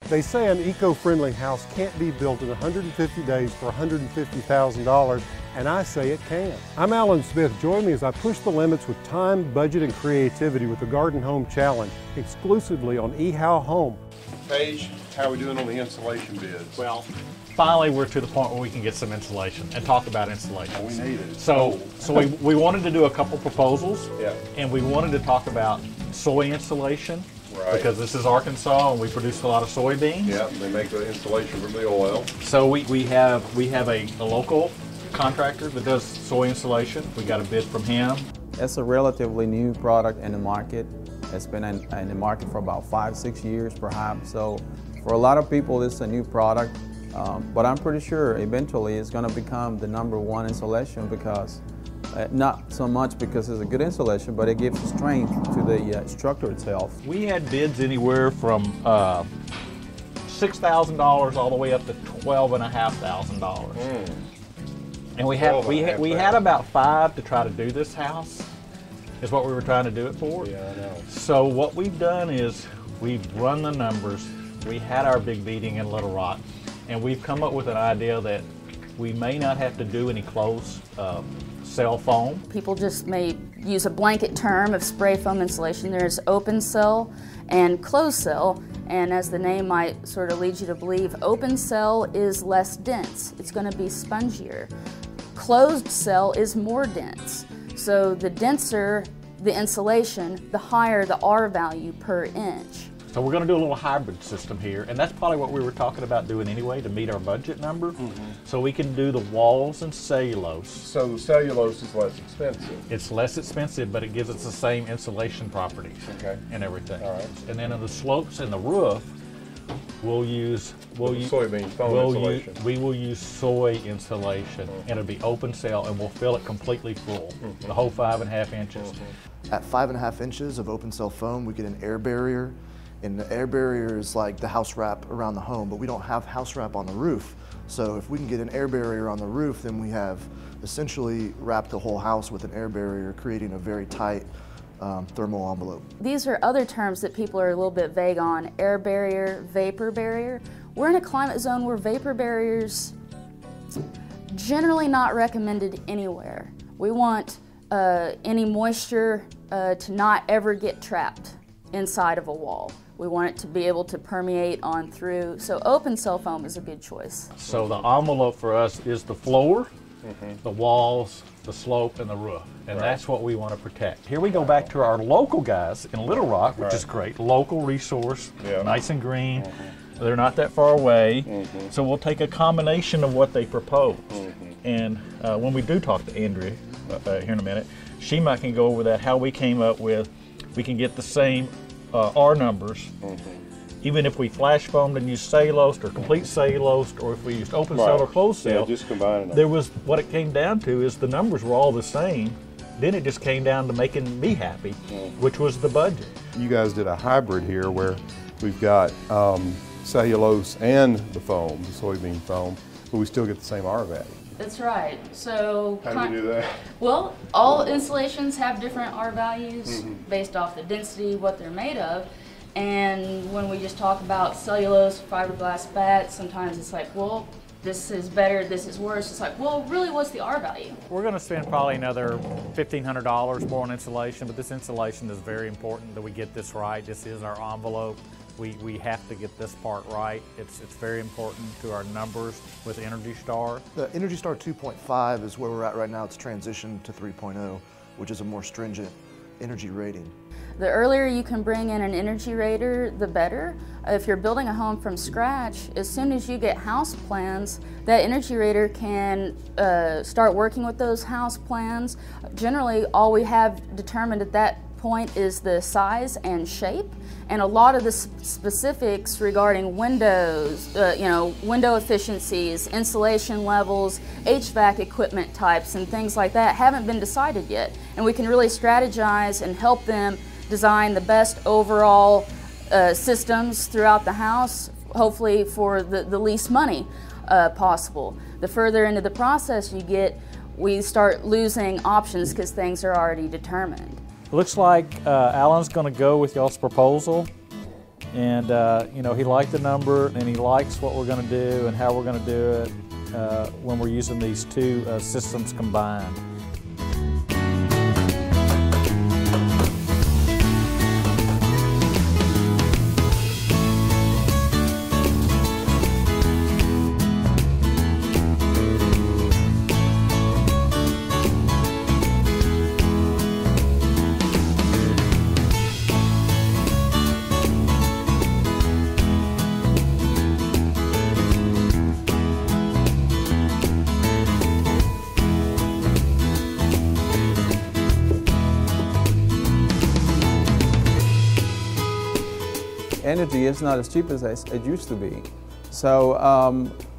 They say an eco-friendly house can't be built in 150 days for $150,000, and I say it can. I'm Alan Smith. Join me as I push the limits with time, budget, and creativity with the Garden Home Challenge, exclusively on ehowhome. Paige, how are we doing on the insulation bids? Well, finally we're to the point where we can get some insulation and talk about insulation. Oh, we need it. So we wanted to do a couple proposals, yeah, and we wanted to talk about soy insulation. Right. Because this is Arkansas and we produce a lot of soybeans. Yeah, they make the insulation from the oil. So we have a local contractor that does soy insulation. We got a bid from him. It's a relatively new product in the market. It's been in the market for about 5-6 years perhaps. So for a lot of people it's a new product, but I'm pretty sure eventually it's going to become the #1 insulation because not so much because it's a good insulation, but it gives strength to the structure itself. We had bids anywhere from $6,000 all the way up to $12,500. And we had about 5 to try to do this house, is what we were trying to do it for. Yeah, I know. So what we've done is we've run the numbers. We had our big meeting in Little Rock, and we've come up with an idea that we may not have to do any closed cell foam. People just may use a blanket term of spray foam insulation. There's open cell and closed cell, and as the name might sort of lead you to believe, open cell is less dense. It's going to be spongier. Closed cell is more dense. So the denser the insulation, the higher the R value per inch. So we're going to do a little hybrid system here, and that's probably what we were talking about doing anyway to meet our budget number. So we can do the walls in cellulose. So the cellulose is less expensive. It's less expensive, but it gives us the same insulation properties and everyting. All right. And then on the slopes and the roof, we will use soy insulation, and it'll be open cell, and we'll fill it completely full, the whole 5.5 inches. At 5.5 inches of open cell foam, we get an air barrier. And the air barrier is like the house wrap around the home, but we don't have house wrap on the roof. So if we can get an air barrier on the roof, then we have essentially wrapped the whole house with an air barrier, creating a very tight thermal envelope. These are other terms that people are a little bit vague on: air barrier, vapor barrier. We're in a climate zone where vapor barriers generally not recommended anywhere. We want any moisture to not ever get trapped inside of a wall. We want it to be able to permeate on through, so open cell foam is a good choice. So the envelope for us is the floor, the walls, the slope, and the roof, and that's what we want to protect. Here we go back to our local guys in Little Rock, which is great. Local resource, nice and green. They're not that far away, so we'll take a combination of what they propose. And when we do talk to Andrea here in a minute, she might can go over that, how we came up with, we can get the same R numbers, even if we flash foamed and used cellulose or complete cellulose, or if we used open cell or closed cell. Just combining them. There was, what it came down to is the numbers were all the same. Then it just came down to making me happy, which was the budget. You guys did a hybrid here where we've got cellulose and the foam, the soybean foam, but we still get the same R value. That's right. So how do you do that? Well, all insulations have different R values based off the density, what they're made of. And when we just talk about cellulose, fiberglass bats, sometimes it's like, well, this is better, this is worse. It's like, well, really, what's the R value? We're going to spend probably another $1,500 more on insulation, but this insulation is very important that we get this right. This is our envelope. We have to get this part right. It's very important to our numbers with Energy Star. The Energy Star 2.5 is where we're at right now. It's transitioned to 3.0, which is a more stringent energy rating. The earlier you can bring in an energy rater, the better. If you're building a home from scratch, as soon as you get house plans, that energy rater can start working with those house plans. Generally, all we have determined at that point is the size and shape, and a lot of the specifics regarding windows, window efficiencies, insulation levels, HVAC equipment types, and things like that haven't been decided yet. And we can really strategize and help them design the best overall systems throughout the house, hopefully for the least money possible. The further into the process you get, we start losing options because things are already determined. Looks like Alan's going to go with y'all's proposal, And you know, he liked the number, and he likes what we're going to do and how we're going to do it when we're using these two systems combined. Energy is not as cheap as it used to be. So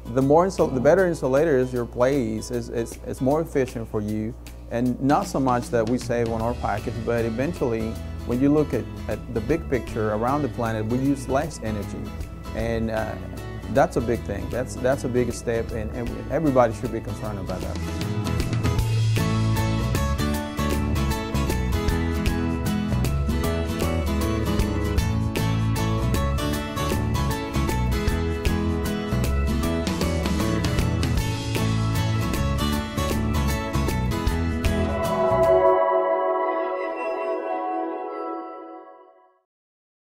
the better insulators your place, it's more efficient for you. And not so much that we save on our package, but eventually when you look at the big picture around the planet, we use less energy. And that's a big thing. That's a big step, and everybody should be concerned about that.